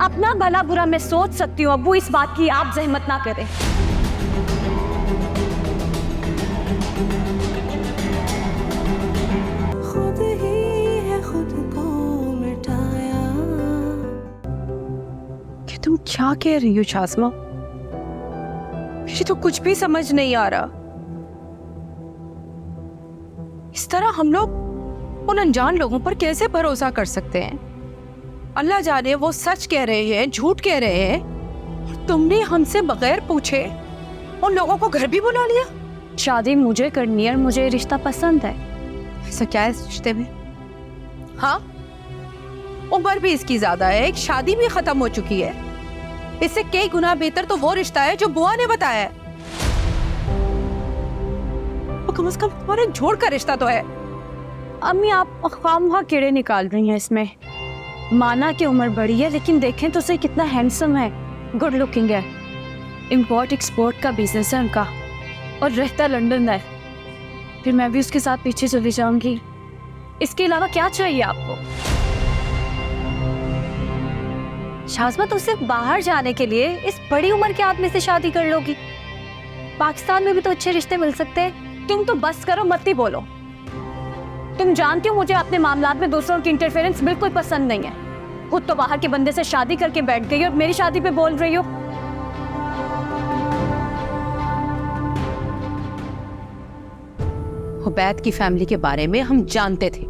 अपना भला बुरा मैं सोच सकती हूँ अब्बू, इस बात की आप जहमत ना करें। खुद ही है खुद को मिटाया। कि तुम क्या कह रही हो शाज़मा? मुझे तो कुछ भी समझ नहीं आ रहा। इस तरह हम लोग उन अनजान लोगों पर कैसे भरोसा कर सकते हैं? अल्लाह जाने वो सच कह रहे हैं, झूठ कह रहे हैं। और तुमने हमसे बगैर पूछे उन लोगों को घर भी बुला लिया। शादी मुझे करनी है और मुझे रिश्ता पसंद है। ऐसा क्या है इस रिश्ते में? हाँ, उम्र भी इसकी ज्यादा है, एक शादी भी खत्म हो चुकी है। इससे कई गुना बेहतर तो वो रिश्ता है जो बुआ ने बताया है। वो कम से कम तुम्हारे झोड़ का रिश्ता तो है। अम्मी आप खामखा कीड़े निकाल रही हैं इसमें। माना कि उम्र बड़ी है, लेकिन देखें तो उसे कितना हैंडसम है, गुड लुकिंग है। इंपोर्ट एक्सपोर्ट का बिजनेस है उनका और रहता लंदन है। फिर मैं भी उसके साथ पीछे चली जाऊंगी। इसके अलावा क्या चाहिए आपको? शाज़मा, तो सिर्फ बाहर जाने के लिए इस बड़ी उम्र के आदमी से शादी कर लोगी? पाकिस्तान में भी तो अच्छे रिश्ते मिल सकते हैं। तुम तो बस करो, मत ही बोलो। तुम जानती हो मुझे अपने मामलात में दूसरों की इंटरफेरेंस बिल्कुल पसंद नहीं है। खुद तो बाहर के बंदे से शादी करके बैठ गई और मेरी शादी पे बोल रही हो। हुबैद की फैमिली के बारे में हम जानते थे,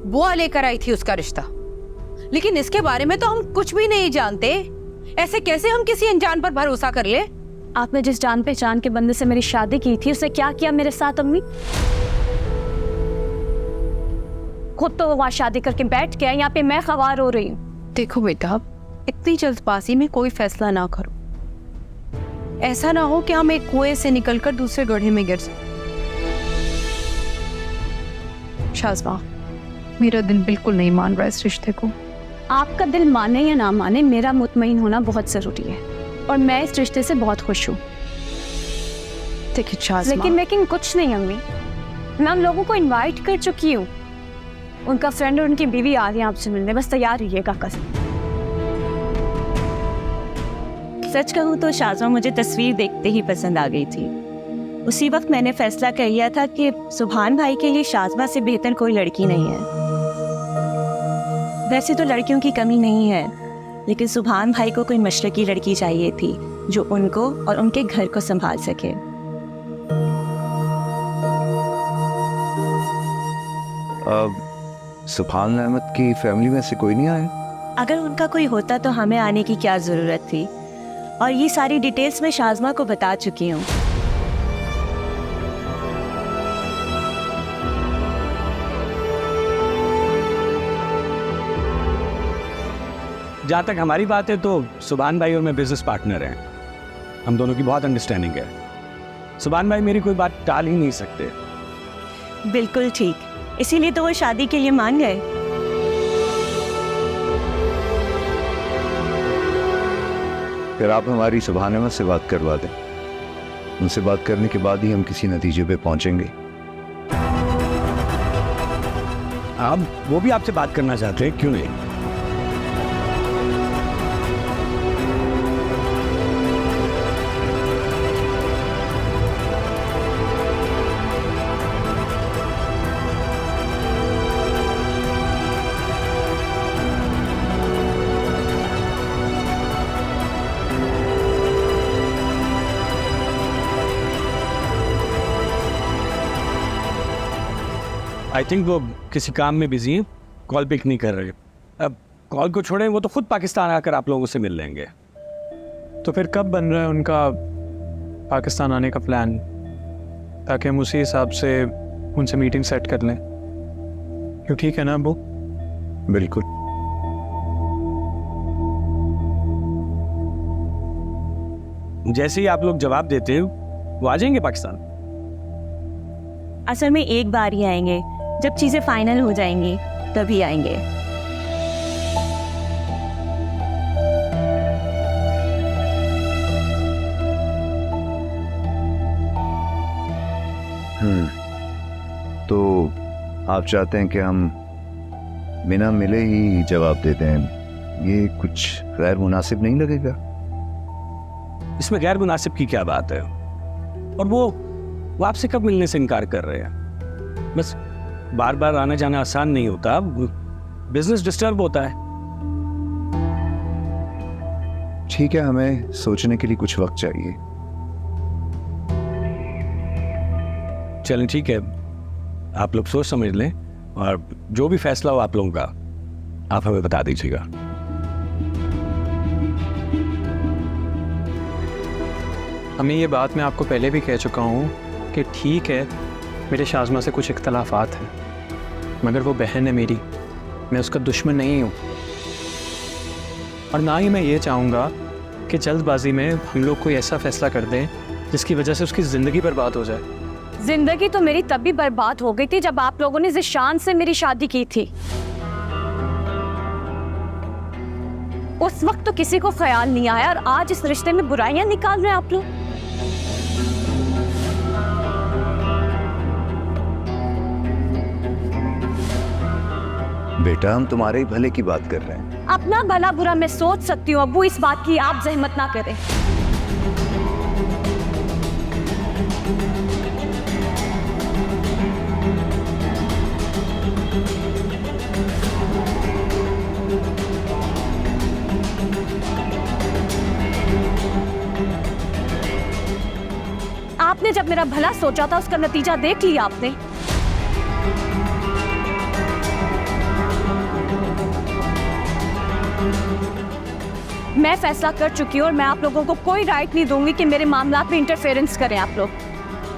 बुआ लेकर आई थी उसका रिश्ता, लेकिन इसके बारे में तो हम कुछ भी नहीं जानते। ऐसे कैसे हम किसी अनजान पर भरोसा कर ले? आपने जिस जान पहचान के बंदे से मेरी शादी की थी, उसने क्या किया मेरे साथ अम्मी? खुद तो वो वहां शादी करके बैठ गया, यहाँ पे मैं खवार हो रही हूँ। देखो बेटा, इतनी जल्दबाजी में कोई फैसला ना करो। ऐसा ना हो कि हम एक कुएं से निकलकर दूसरे गड्ढे में गिर जाएं। शाज़मा, मेरा दिल बिल्कुल नहीं मान रहा इस रिश्ते को। आपका दिल माने या ना माने, मेरा मुतमईन होना बहुत जरूरी है और मैं इस रिश्ते से बहुत खुश हूँ। देखिए शाज़मा, लेकिन कुछ नहीं अम्मी, मैं उन लोगों को इनवाइट कर चुकी हूँ। उनका फ्रेंड और उनकी बीवी आ रही है आपसे मिलने, बस तैयार रहिएगा। कसम सच कहूँ तो शाज़मा मुझे तस्वीर देखते ही पसंद आ गई थी। उसी वक्त मैंने फैसला कर लिया था कि सुभान भाई के लिए शाज़मा से बेहतर कोई लड़की नहीं है। वैसे तो लड़कियों की कमी नहीं है, लेकिन सुभान भाई को कोई मशरकी लड़की चाहिए थी जो उनको और उनके घर को संभाल सके। सुभान अहमद की फैमिली में से कोई नहीं आया? अगर उनका कोई होता तो हमें आने की क्या ज़रूरत थी, और ये सारी डिटेल्स मैं शाज़मा को बता चुकी हूँ। जहाँ तक हमारी बात है तो सुभान भाई और मैं बिजनेस पार्टनर हैं। हम दोनों की बहुत अंडरस्टैंडिंग है। सुभान भाई मेरी कोई बात टाल ही नहीं सकते। बिल्कुल ठीक, इसीलिए तो वो शादी के लिए मान गए। फिर आप हमारी सुभान अहमद से बात करवा दें। उनसे बात करने के बाद ही हम किसी नतीजे पे पहुंचेंगे। आप वो भी आपसे बात करना चाहते हैं, क्यों नहीं? आई थिंक वो किसी काम में बिजी हैं, कॉल पिक नहीं कर रहे। अब कॉल को छोड़ें, वो तो खुद पाकिस्तान आकर आप लोगों से मिल लेंगे। तो फिर कब बन रहा है उनका पाकिस्तान आने का प्लान, ताकि हम उसी हिसाब से उनसे मीटिंग सेट कर लें? क्यों, ठीक है ना अब्बू? बिल्कुल। जैसे ही आप लोग जवाब देते हो वो आ जाएंगे पाकिस्तान। असल में एक बार ही आएंगे, जब चीज़ें फाइनल हो जाएंगी तभी आएंगे। तो आप चाहते हैं कि हम बिना मिले ही जवाब दे दें ये कुछ गैर मुनासिब नहीं लगेगा? इसमें गैर मुनासिब की क्या बात है? और वो आपसे कब मिलने से इनकार कर रहे हैं? बस बार बार आना जाना आसान नहीं होता, बिजनेस डिस्टर्ब होता है। ठीक है, हमें सोचने के लिए कुछ वक्त चाहिए। चलें ठीक है, आप लोग सोच समझ लें और जो भी फैसला हो आप लोगों का, आप हमें बता दीजिएगा। अम्मी, ये बात मैं आपको पहले भी कह चुका हूँ कि ठीक है, मेरे शाज़मा से कुछ इख्तलाफात हैं, मगर वो बहन है मेरी, मैं उसका दुश्मन नहीं हूँ। और ना ही मैं ये चाहूँगा कि जल्दबाजी में हम लोग कोई ऐसा फैसला कर दें जिसकी वजह से उसकी ज़िंदगी बर्बाद हो जाए। जिंदगी तो मेरी तब भी बर्बाद हो गई थी जब आप लोगों ने ज़िशान से मेरी शादी की थी। उस वक्त तो किसी को ख्याल नहीं आया और आज इस रिश्ते में बुराइयां निकाल रहे हैं आप लोग। बेटा, हम तुम्हारे ही भले की बात कर रहे हैं। अपना भला बुरा मैं सोच सकती हूँ अब्बू, इस बात की आप जहमत ना करें। आपने जब मेरा भला सोचा था उसका नतीजा देख लिया आपने। मैं फैसला कर चुकी हूँ और मैं आप लोगों को कोई राइट नहीं दूंगी कि मेरे मामलात में इंटरफेरेंस करें आप लोग।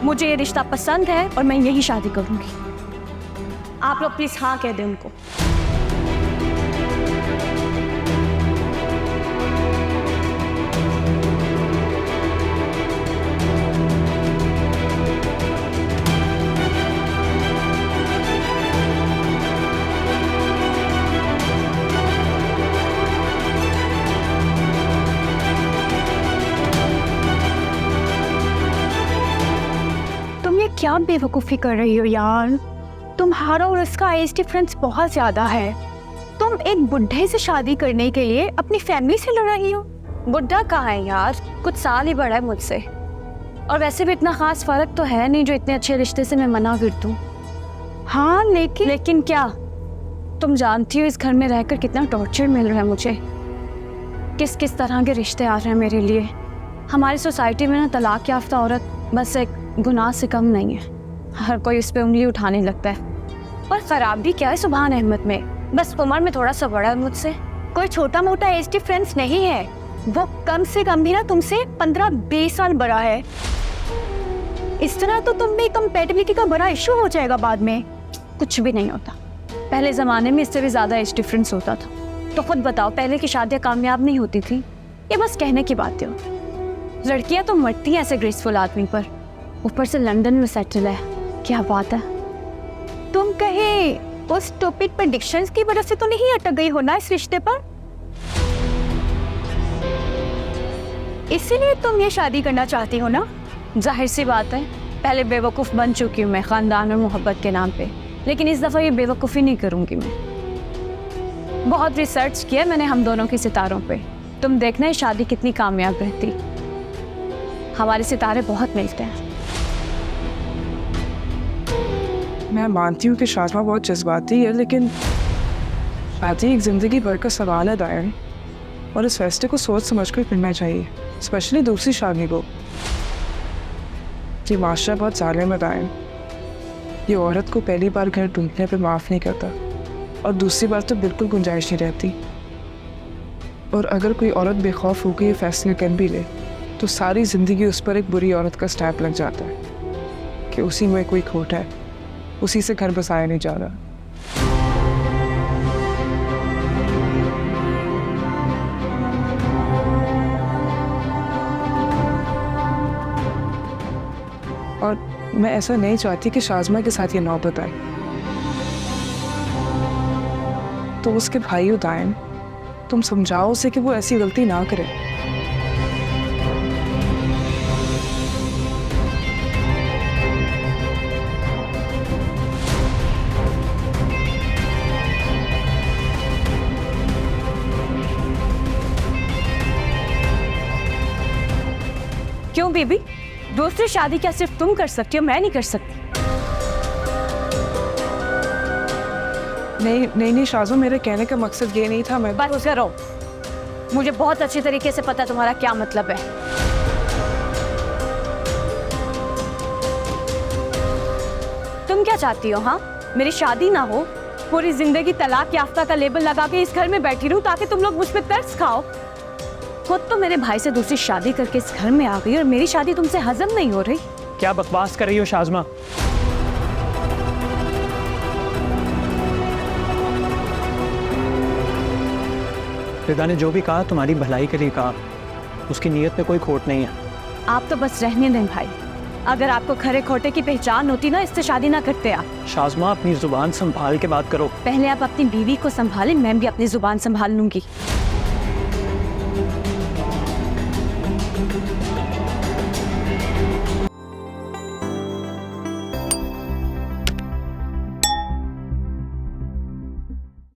मुझे ये रिश्ता पसंद है और मैं यही शादी करूंगी। आप लोग प्लीज हाँ कह दें उनको। क्या बेवकूफ़ी कर रही हो यार? तुम्हारा और उसका एज डिफरेंस बहुत ज़्यादा है। तुम एक बुढ़े से शादी करने के लिए अपनी फैमिली से लड़ रही हो। बुढ़ा कहाँ है यार, कुछ साल ही बड़ा है मुझसे। और वैसे भी इतना खास फर्क तो है नहीं जो इतने अच्छे रिश्ते से मैं मना कर दूँ। हाँ लेकिन क्या? तुम जानती हो इस घर में रहकर कितना टॉर्चर मिल रहा है मुझे, किस किस तरह के रिश्ते आ रहे हैं मेरे लिए। हमारी सोसाइटी में ना तलाक याफ्ता औरत बस एक गुनाह से कम नहीं है, हर कोई उस पर उंगली उठाने लगता है। और खराब भी क्या है सुभान अहमद में, बस उम्र में थोड़ा सा बड़ा है मुझसे। कोई छोटा मोटा एज डिफरेंस नहीं है, वो कम से कम भी ना तुमसे 15-20 साल बड़ा है। इस तरह तो तुम में कंपैटिबिलिटी का बड़ा इशू हो जाएगा बाद में। कुछ भी नहीं होता, पहले ज़माने में इससे भी ज़्यादा एज डिफरेंस होता था। तो खुद बताओ, पहले की शादियाँ कामयाब नहीं होती थी? ये बस कहने की बातें हो। लड़कियाँ तो मरती हैं ऐसे ग्रेसफुल आदमी पर, ऊपर से लंदन में सेटल है। क्या बात है। तुम कहे उस स्टूपिड प्रेडिक्शंस की वजह से तो नहीं अटक गई हो ना इस रिश्ते पर? इसीलिए तुम ये शादी करना चाहती हो ना? जाहिर सी बात है, पहले बेवकूफ़ बन चुकी हूँ मैं ख़ानदान और मोहब्बत के नाम पे, लेकिन इस दफ़ा ये बेवकूफ़ी नहीं करूँगी मैं। बहुत रिसर्च किया मैंने हम दोनों के सितारों पे। तुम देखना ये शादी कितनी कामयाब रहती। हमारे सितारे बहुत मिलते हैं। मैं मानती हूँ कि शाज़मा बहुत जज्बाती है, लेकिन शादी एक ज़िंदगी भर का सवाल है दायन, और इस फैसले को सोच समझ कर करना चाहिए, स्पेशली दूसरी शादी को। ये माशरा बहुत जालिम है दायन। ये औरत को पहली बार घर ढूंढने पे माफ़ नहीं करता, और दूसरी बार तो बिल्कुल गुंजाइश नहीं रहती। और अगर कोई औरत बेखौफ होकर ये फैसले कर भी ले तो सारी ज़िंदगी उस पर एक बुरी औरत का स्टैम्प लग जाता है कि उसी में कोई खोट है, उसी से घर बसाया नहीं जा रहा। और मैं ऐसा नहीं चाहती कि शाज़मा के साथ ये नौबत आए। तो उसके भाई दायन, तुम समझाओ उसे कि वो ऐसी गलती ना करे। क्यों बेबी? दूसरी शादी क्या सिर्फ तुम कर सकती हो, मैं नहीं कर सकती? नहीं शाज़मा, मेरे कहने का मकसद ये नहीं था। मैं बस करो, मुझे बहुत अच्छी तरीके से पता तुम्हारा क्या मतलब है। तुम क्या चाहती हो? हाँ, मेरी शादी ना हो, पूरी जिंदगी तलाक याफ्ता का लेबल लगा के इस घर में बैठी रहूं ताकि तुम लोग मुझ पे तरस खाओ। खुद तो मेरे भाई से दूसरी शादी करके इस घर में आ गई और मेरी शादी तुमसे हजम नहीं हो रही। क्या बकवास कर रही हो शाज़मा? रिदा ने जो भी कहा तुम्हारी भलाई के लिए कहा, उसकी नीयत में कोई खोट नहीं है। आप तो बस रहने दें भाई, अगर आपको खरे खोटे की पहचान होती ना, इससे शादी ना करते आप। शाज़मा अपनी जुबान संभाल के बात करो। पहले आप अपनी बीवी को संभालें, मैं भी अपनी जुबान संभाल लूंगी।